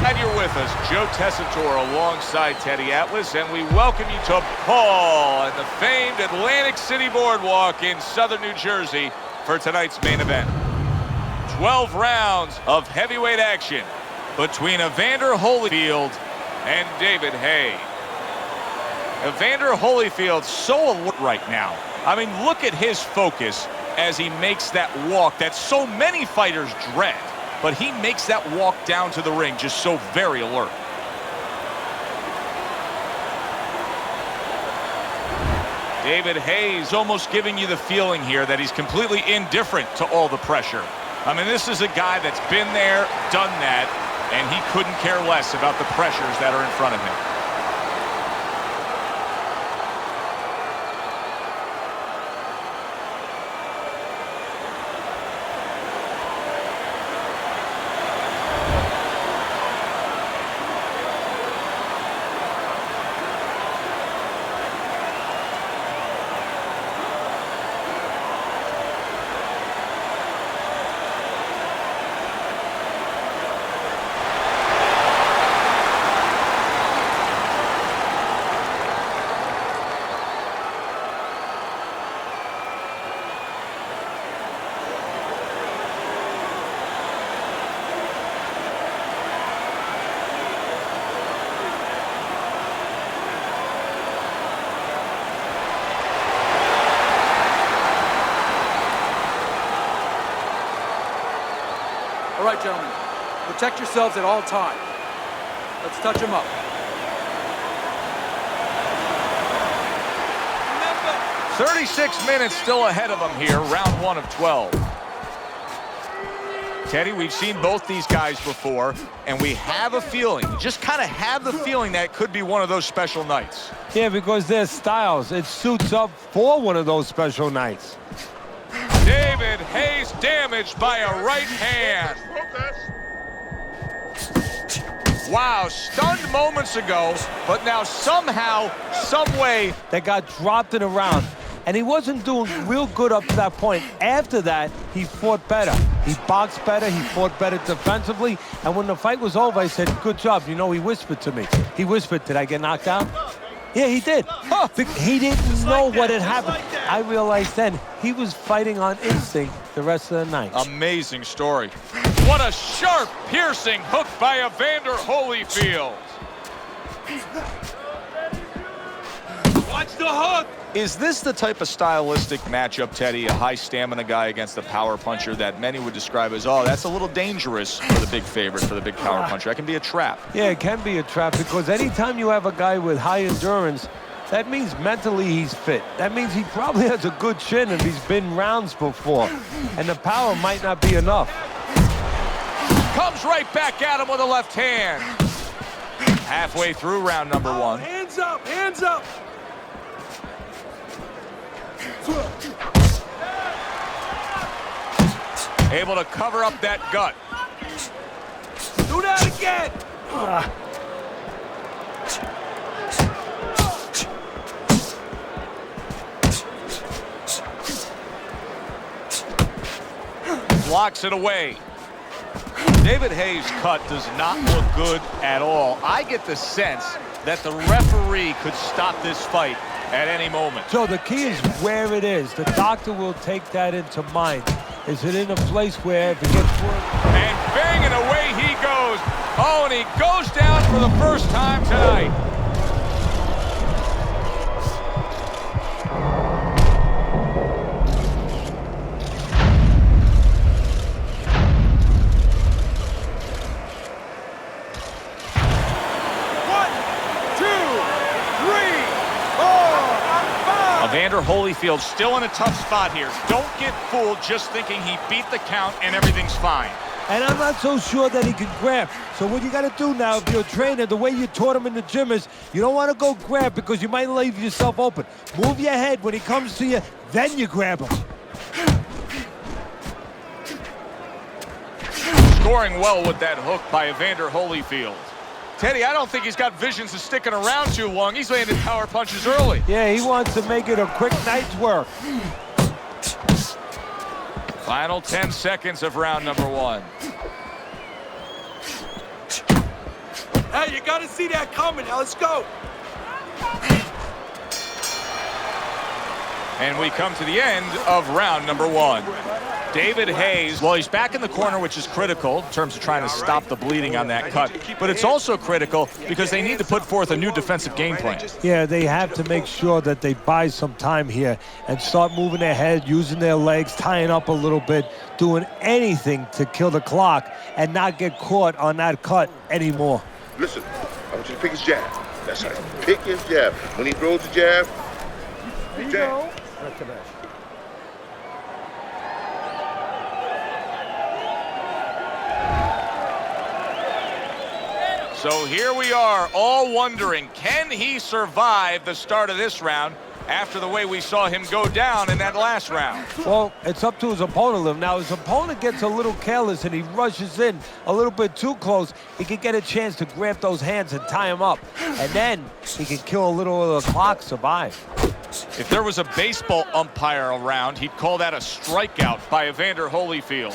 Glad you're with us. Joe Tessitore alongside Teddy Atlas, and we welcome you to Paul and the famed Atlantic City Boardwalk in southern New Jersey for tonight's main event. 12 rounds of heavyweight action between Evander Holyfield and David Haye. Evander Holyfield so alert right now. I mean, look at his focus as he makes that walk that so many fighters dread. But he makes that walk down to the ring just so very alert. David Haye's almost giving you the feeling here that he's completely indifferent to all the pressure. I mean, this is a guy that's been there, done that, and he couldn't care less about the pressures that are in front of him. All right, gentlemen, protect yourselves at all times. Let's touch them up. 36 minutes still ahead of them here, round 1 of 12. Teddy, we've seen both these guys before, and we have a feeling, just kind of have the feeling that it could be one of those special nights. Yeah, because their styles, it suits up for one of those special nights. David Haye's damaged by a right hand. Wow, stunned moments ago, but now somehow, some way, that got dropped in a round. And he wasn't doing real good up to that point. After that, he fought better. He boxed better, he fought better defensively. And when the fight was over, I said, good job. You know, he whispered to me. He whispered, did I get knocked out? Yeah, he did. He didn't know what had happened. I realized then he was fighting on instinct the rest of the night. Amazing story. What a sharp, piercing hook by Evander Holyfield. Watch the hook! Is this the type of stylistic matchup, Teddy, a high stamina guy against a power puncher that many would describe as, oh, that's a little dangerous for the big favorite, for the big power puncher? That can be a trap. Yeah, it can be a trap because anytime you have a guy with high endurance, that means mentally he's fit. That means he probably has a good chin and he's been rounds before. And the power might not be enough. Comes right back at him with a left hand. Halfway through round number 1. Hands up! Hands up! Able to cover up that gut. Do that again! Blocks it away. David Haye's cut does not look good at all. I get the sense that the referee could stop this fight at any moment. So the key is where it is. The doctor will take that into mind. Is it in a place where if it gets worse? And banging away he goes. Oh, and he goes down for the first time tonight. Evander Holyfield still in a tough spot here. Don't get fooled just thinking he beat the count and everything's fine. And I'm not so sure that he can grab. So what you got to do now, if you're a trainer, the way you taught him in the gym is you don't want to go grab because you might leave yourself open. Move your head when he comes to you, then you grab him. Scoring well with that hook by Evander Holyfield. Teddy, I don't think he's got visions of sticking around too long. He's landing power punches early. Yeah, he wants to make it a quick night's work. Final 10 seconds of round number 1. You got to see that coming. Now let's go. And we come to the end of round number 1. David Haye, well, he's back in the corner, which is critical in terms of trying to stop the bleeding on that cut. But it's also critical because they need to put forth a new defensive game plan. Yeah, they have to make sure that they buy some time here and start moving their head, using their legs, tying up a little bit, doing anything to kill the clock and not get caught on that cut anymore. Listen, I want you to pick his jab. That's right. Pick his jab. When he throws the jab, jab. So here we are, all wondering, can he survive the start of this round after the way we saw him go down in that last round? Well, it's up to his opponent. Now, his opponent gets a little careless and he rushes in a little bit too close. He can get a chance to grab those hands and tie him up. And then he can kill a little of the clock, survive. If there was a baseball umpire around, he'd call that a strikeout by Evander Holyfield.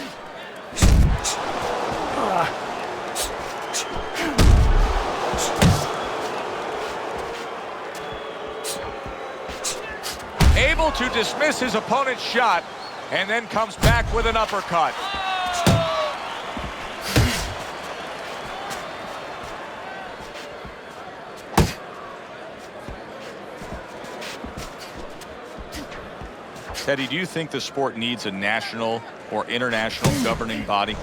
Able to dismiss his opponent's shot and then comes back with an uppercut. Teddy, do you think the sport needs a national or international governing body?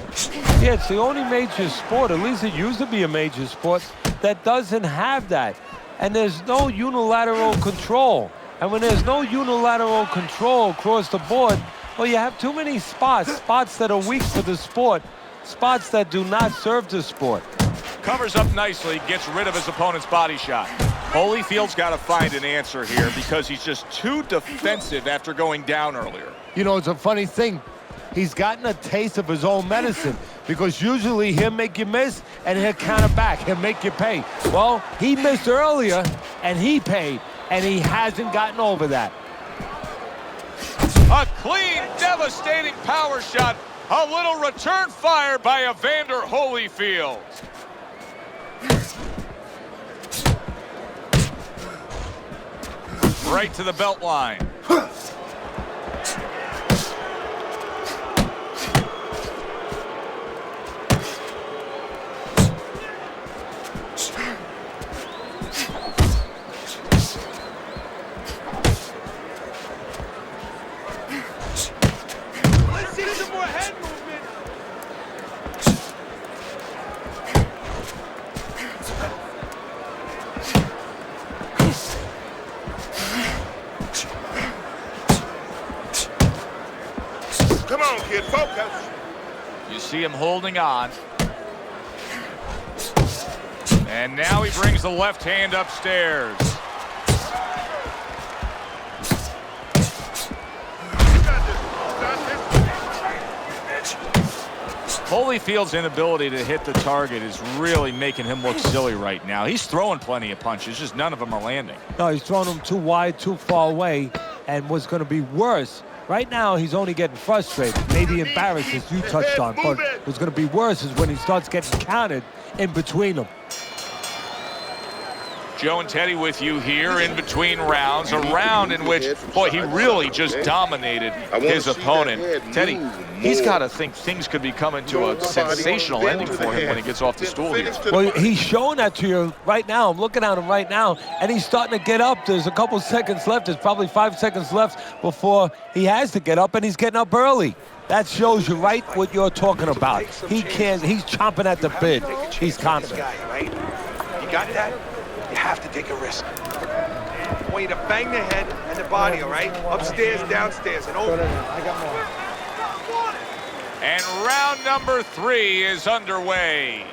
Yeah, it's the only major sport, at least it used to be a major sport, that doesn't have that. And there's no unilateral control. And when there's no unilateral control across the board, well, you have too many spots that are weak to the sport, spots that do not serve the sport. Covers up nicely, gets rid of his opponent's body shot. Holyfield's got to find an answer here because he's just too defensive after going down earlier. You know, it's a funny thing. He's gotten a taste of his own medicine because usually he'll make you miss and he'll counter back. He'll make you pay. Well, he missed earlier and he paid, and he hasn't gotten over that. A clean, devastating power shot. A little return fire by Evander Holyfield. Right to the belt line. Let's see some more head movement. Come on, kid, focus. You see him holding on. And now he brings the left hand upstairs. Holyfield's inability to hit the target is really making him look silly right now. He's throwing plenty of punches, just none of them are landing. No, he's throwing them too wide, too far away, and what's going to be worse, right now he's only getting frustrated, maybe embarrassed, as you touched on, but what's going to be worse is when he starts getting counted in between them. Joe and Teddy with you here in between rounds, a round in which, boy, he really just dominated his opponent. Teddy, he's got to think things could be coming to a sensational ending for him when he gets off the stool here. Well, he's showing that to you right now. I'm looking at him right now, and he's starting to get up. There's a couple seconds left. There's probably 5 seconds left before he has to get up, and he's getting up early. That shows you right what you're talking about. He can't, he's chomping at the bit. He's confident. You got that? You have to take a risk. I want you to bang the head and the body, all right? Upstairs, downstairs, and over. And round number 3 is underway.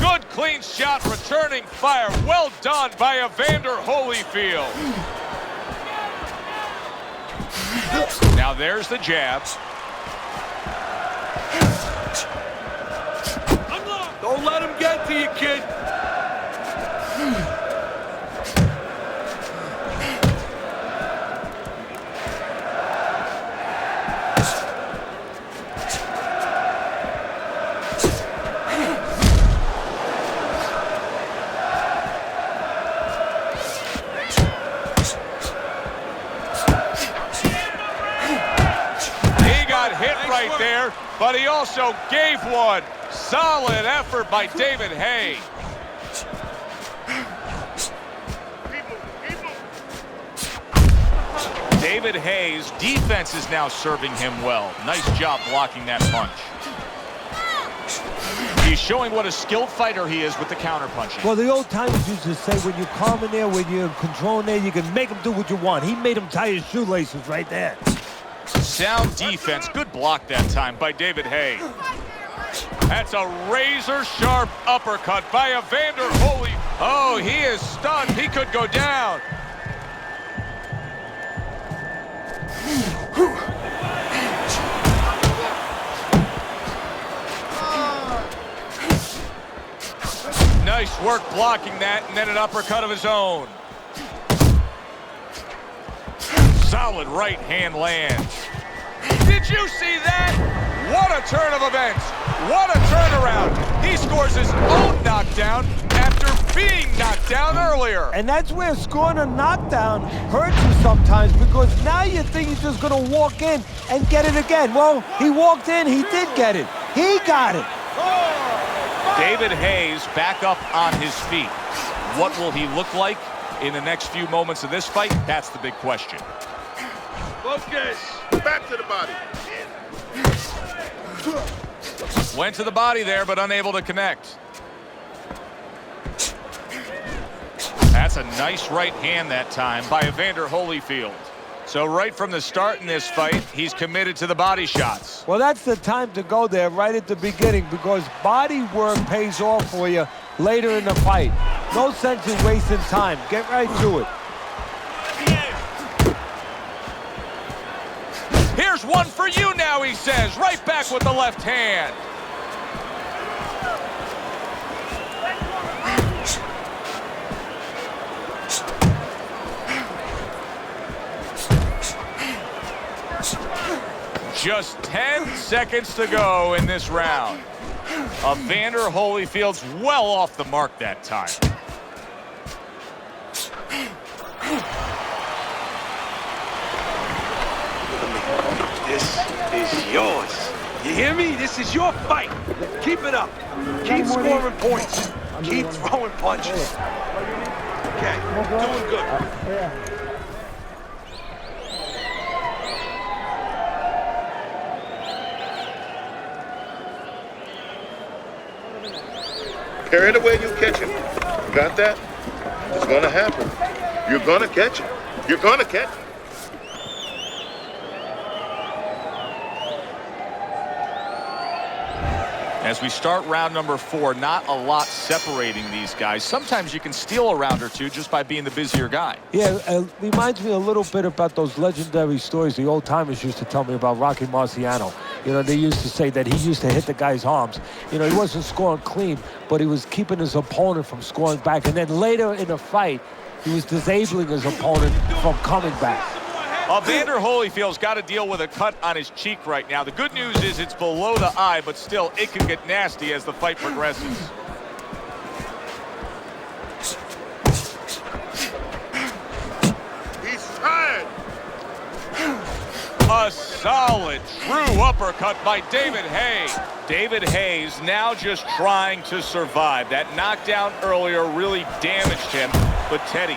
Good clean shot, returning fire. Well done by Evander Holyfield. Now there's the jabs. Don't let him get to you, kid. but he also gave one. Solid effort by David Haye. David Haye's defense is now serving him well. Nice job blocking that punch. He's showing what a skilled fighter he is with the counterpunching. Well, the old timers used to say when you're calm in there, when you're in control in there, you can make him do what you want. He made him tie his shoelaces right there. Sound defense. Good block that time by David Haye. That's a razor-sharp uppercut by Evander Holyfield. Oh, he is stunned. He could go down. Nice work blocking that, and then an uppercut of his own. Solid right hand lands. Did you see that? What a turn of events. What a turnaround. He scores his own knockdown after being knocked down earlier. And that's where scoring a knockdown hurts you sometimes, because now you think he's just going to walk in and get it again. Well, he walked in, he did get it. He got it. David Haye's back up on his feet. What will he look like in the next few moments of this fight? That's the big question. Focus. Back to the body. Went to the body there, but unable to connect. That's a nice right hand that time by Evander Holyfield. So right from the start in this fight, he's committed to the body shots. Well, that's the time to go there right at the beginning, because body work pays off for you later in the fight. No sense in wasting time. Get right to it. Here's one for you now, he says. Right back with the left hand. Just 10 seconds to go in this round. Evander Holyfield's well off the mark that time. This is yours. You hear me? This is your fight. Keep it up. Keep scoring points. Keep throwing punches. Okay, doing good. Carry it away, you catch him. Got that? It's gonna happen. You're gonna catch him. You're gonna catch him. As we start round number 4, not a lot separating these guys. Sometimes you can steal a round or two just by being the busier guy. Yeah, it reminds me a little bit about those legendary stories the old-timers used to tell me about Rocky Marciano. You know, they used to say that he used to hit the guy's arms. You know, he wasn't scoring clean, but he was keeping his opponent from scoring back. And then later in the fight, he was disabling his opponent from coming back. Evander Holyfield's got to deal with a cut on his cheek right now. The good news is it's below the eye, but still, it can get nasty as the fight progresses. He's tired. A solid, true uppercut by David Haye. David Haye's now just trying to survive. That knockdown earlier really damaged him. But Teddy,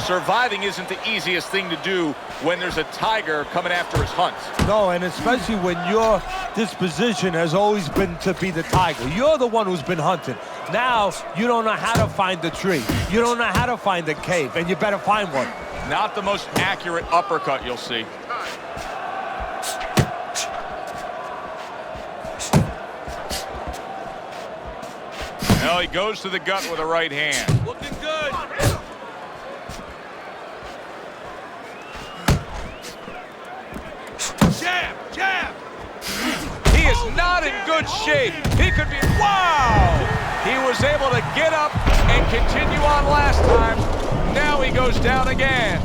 surviving isn't the easiest thing to do when there's a tiger coming after his hunt. No, and especially when your disposition has always been to be the tiger. You're the one who's been hunting. Now, you don't know how to find the tree. You don't know how to find the cave, and you better find one. Not the most accurate uppercut you'll see. No, he goes to the gut with a right hand. Looking good. Jab, jab. He is not in good shape. He could be, wow! He was able to get up and continue on last time. Now he goes down again.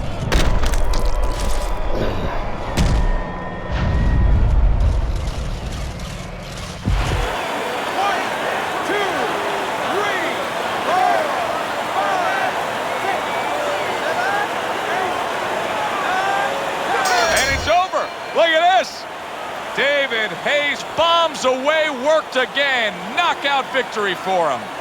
Look at this. David Haye's bombs Moves away, worked again. Knockout victory for him.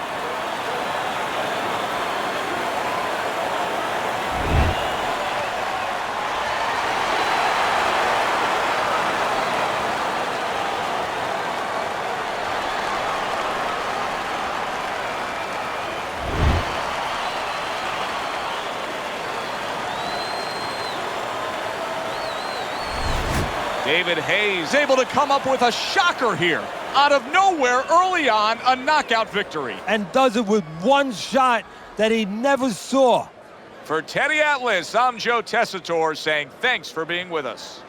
David Haye able to come up with a shocker here. Out of nowhere, early on, a knockout victory. And does it with one shot that he never saw. For Teddy Atlas, I'm Joe Tessitore saying thanks for being with us.